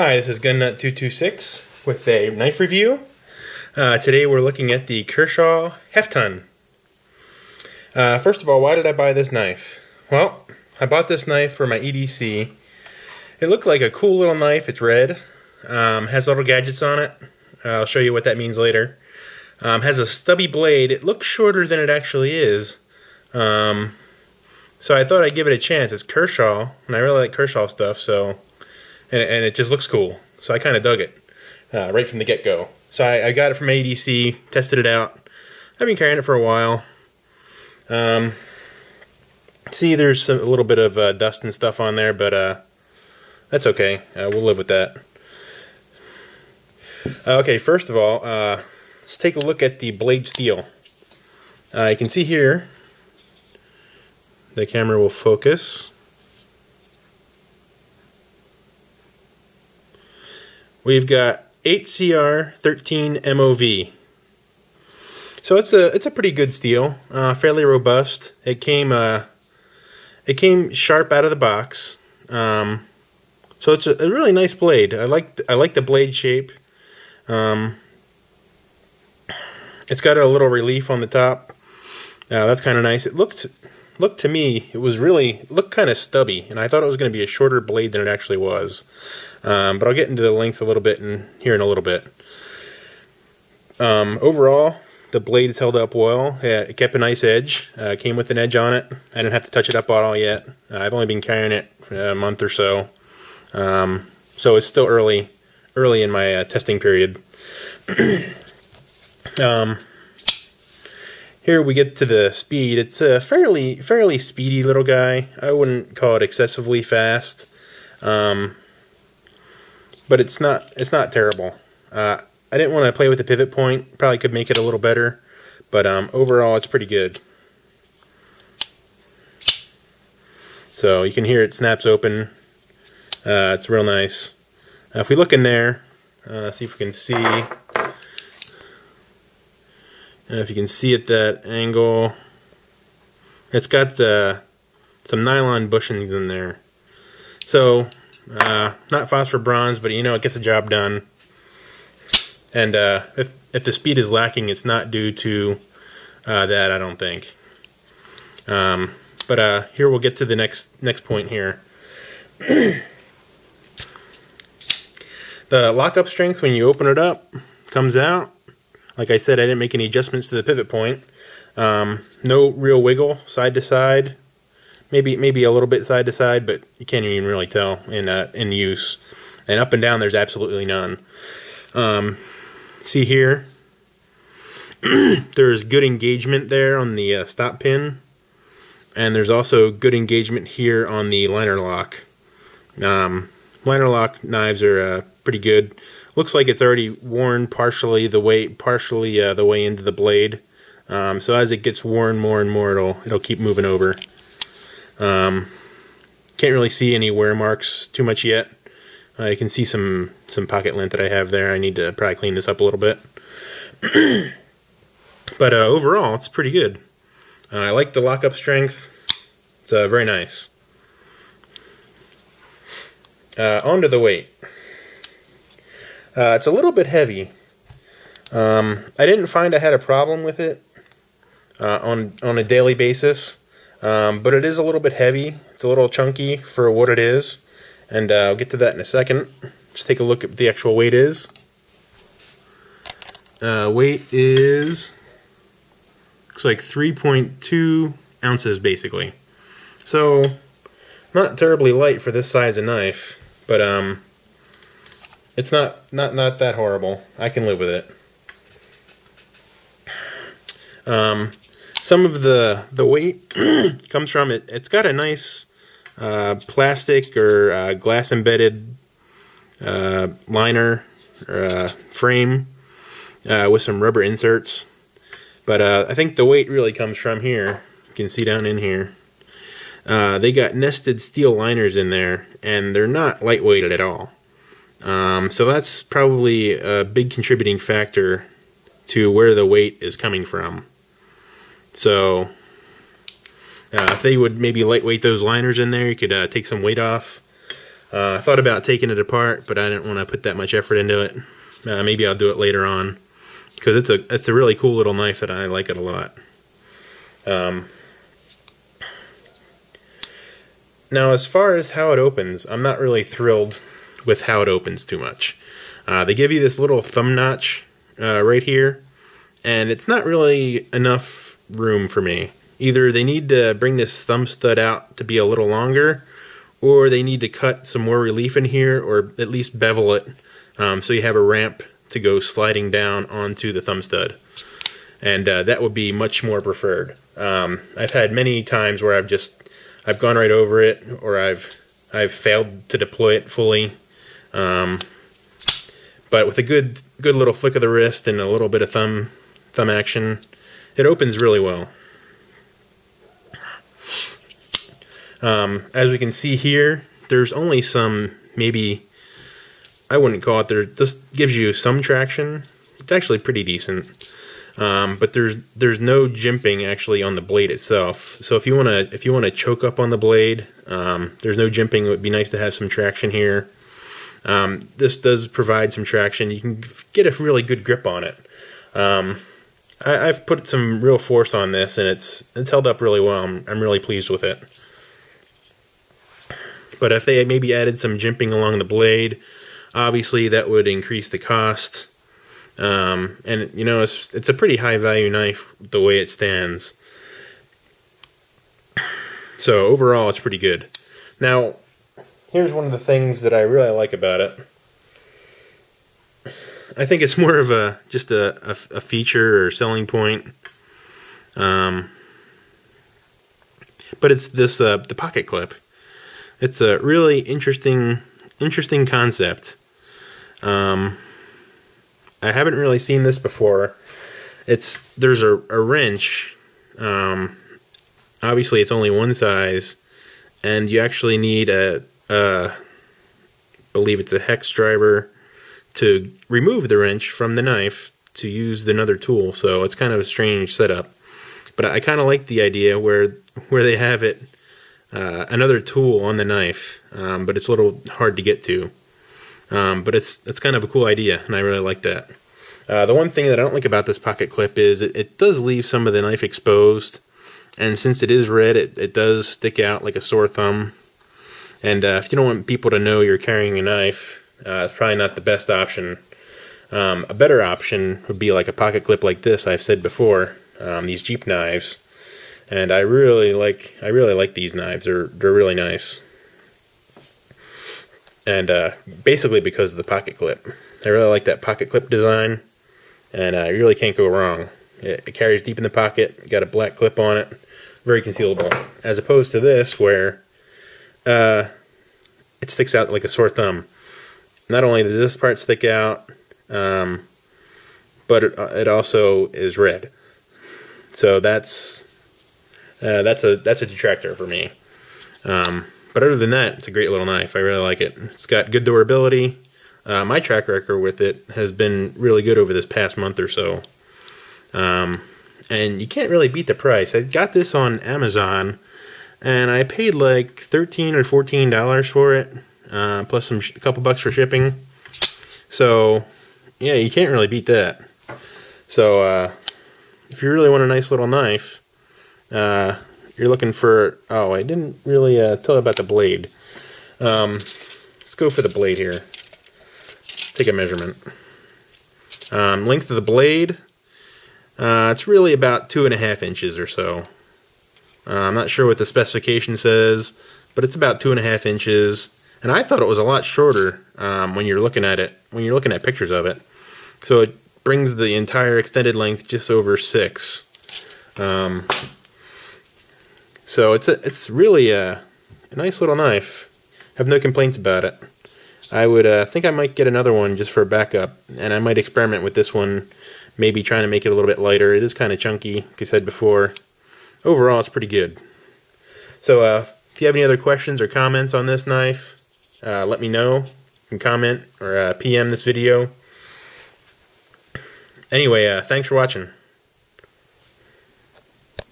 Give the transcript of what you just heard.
Hi, this is GunNut226 with a knife review. Today we're looking at the Kershaw Hefton. First of all, why did I buy this knife? Well, I bought this knife for my EDC. It looked like a cool little knife. It's red. Has little gadgets on it. I'll show you what that means later. Has a stubby blade. It looks shorter than it actually is. So I thought I'd give it a chance. It's Kershaw, and I really like Kershaw stuff, so... And it just looks cool, so I kind of dug it right from the get-go. So I got it from ADC, tested it out. I've been carrying it for a while. See, there's a little bit of dust and stuff on there, but that's okay. We'll live with that. Okay, first of all, let's take a look at the blade steel. You can see here, the camera will focus. We've got 8CR13 MOV. So it's a pretty good steel, fairly robust. It came sharp out of the box. So it's a really nice blade. I like the blade shape. It's got a little relief on the top. That's kind of nice. It looked to me, it looked kind of stubby, and I thought it was going to be a shorter blade than it actually was. But I'll get into the length a little bit here in a little bit. Overall, the blade has held up well. It kept a nice edge. Came with an edge on it. I didn't have to touch it up at all yet. I've only been carrying it for a month or so. So it's still early in my testing period. Here we get to the speed. It's a fairly speedy little guy. I wouldn't call it excessively fast. But it's not terrible. I didn't want to play with the pivot point. Probably could make it a little better, but overall it's pretty good. So you can hear it snaps open. It's real nice. If we look in there, see if we can see. If you can see at that angle, it's got some nylon bushings in there. So. Not phosphor bronze, but it gets the job done. And if the speed is lacking, it's not due to that, I don't think. But here we'll get to the next point here. The lockup strength when you open it up comes out. Like I said, I didn't make any adjustments to the pivot point. No real wiggle side to side. Maybe a little bit side to side, but you can't even really tell in use. And up and down, there's absolutely none. See here, there's good engagement there on the stop pin, and there's also good engagement here on the liner lock. Liner lock knives are pretty good. Looks like it's already worn partially the way into the blade. So as it gets worn more and more, it'll keep moving over. Can't really see any wear marks too much yet. You can see some pocket lint that I have there. I need to probably clean this up a little bit. But overall, it's pretty good. I like the lockup strength. It's very nice. On to the weight. It's a little bit heavy. I didn't find I had a problem with it on a daily basis. But it is a little bit heavy. It's a little chunky for what it is, and I'll get to that in a second. Just take a look at what the actual weight is. Weight is, looks like 3.2 ounces basically. So not terribly light for this size of knife, but it's not that horrible. I can live with it. Some of the weight comes from it. It's got a nice plastic or glass embedded liner or frame with some rubber inserts. But I think the weight really comes from here. You can see down in here. They got nested steel liners in there, and they're not lightweighted at all. So that's probably a big contributing factor to where the weight is coming from. So if they would maybe lightweight those liners in there, you could take some weight off. I thought about taking it apart, but I didn't want to put that much effort into it. Maybe I'll do it later on, because it's a really cool little knife that I like it a lot. Now, as far as how it opens, I'm not really thrilled with how it opens too much. They give you this little thumb notch right here, and it's not really enough room for me. Either they need to bring this thumb stud out to be a little longer, or they need to cut some more relief in here, or at least bevel it so you have a ramp to go sliding down onto the thumb stud. And that would be much more preferred. I've had many times where I've gone right over it, or I've failed to deploy it fully. But with a good little flick of the wrist and a little bit of thumb action, it opens really well. As we can see here, there's only some, maybe, I wouldn't call it, this gives you some traction. It's actually pretty decent. But there's no jimping actually on the blade itself. So if you wanna choke up on the blade, there's no jimping. It would be nice to have some traction here. This does provide some traction. You can get a really good grip on it. I've put some real force on this, and it's held up really well. I'm really pleased with it. But if they maybe added some jimping along the blade, obviously that would increase the cost. And you know, it's a pretty high value knife the way it stands. So overall, it's pretty good. Now, here's one of the things that I really like about it. I think it's more of just a feature or selling point. But it's this the pocket clip. It's a really interesting concept. I haven't really seen this before. There's a wrench. Obviously, it's only one size, and you actually need believe it's a hex driver to remove the wrench from the knife to use another tool. So it's kind of a strange setup. But I kind of like the idea where they have it. Another tool on the knife, but it's a little hard to get to. But it's kind of a cool idea, and I really like that. The one thing that I don't like about this pocket clip is it does leave some of the knife exposed, and since it is red, it does stick out like a sore thumb. And if you don't want people to know you're carrying a knife, it's probably not the best option. A better option would be like a pocket clip like this. I've said before, these Jeep knives. And I really like these knives. They're really nice. And basically because of the pocket clip. I really like that pocket clip design, and you really can't go wrong. It carries deep in the pocket, got a black clip on it, very concealable. As opposed to this, where it sticks out like a sore thumb. Not only does this part stick out, but it also is red. So that's a detractor for me. But other than that, it's a great little knife. I really like it. It's got good durability. My track record with it has been really good over this past month or so. And you can't really beat the price. I got this on Amazon, and I paid like $13 or $14 for it, plus a couple bucks for shipping. So, yeah, you can't really beat that. So, if you really want a nice little knife, you're looking for... Oh, I didn't really tell you about the blade. Let's go for the blade here. Take a measurement. Length of the blade, it's really about 2.5 inches or so. I'm not sure what the specification says, but it's about 2.5 inches. And I thought it was a lot shorter when you're looking at it, when you're looking at pictures of it. So it brings the entire extended length just over 6. So it's really a nice little knife. Have no complaints about it. I would think I might get another one just for a backup, and I might experiment with this one, maybe trying to make it a little bit lighter. It is kind of chunky, like I said before. Overall, it's pretty good. So if you have any other questions or comments on this knife, let me know. You can comment or PM this video. Anyway, thanks for watching.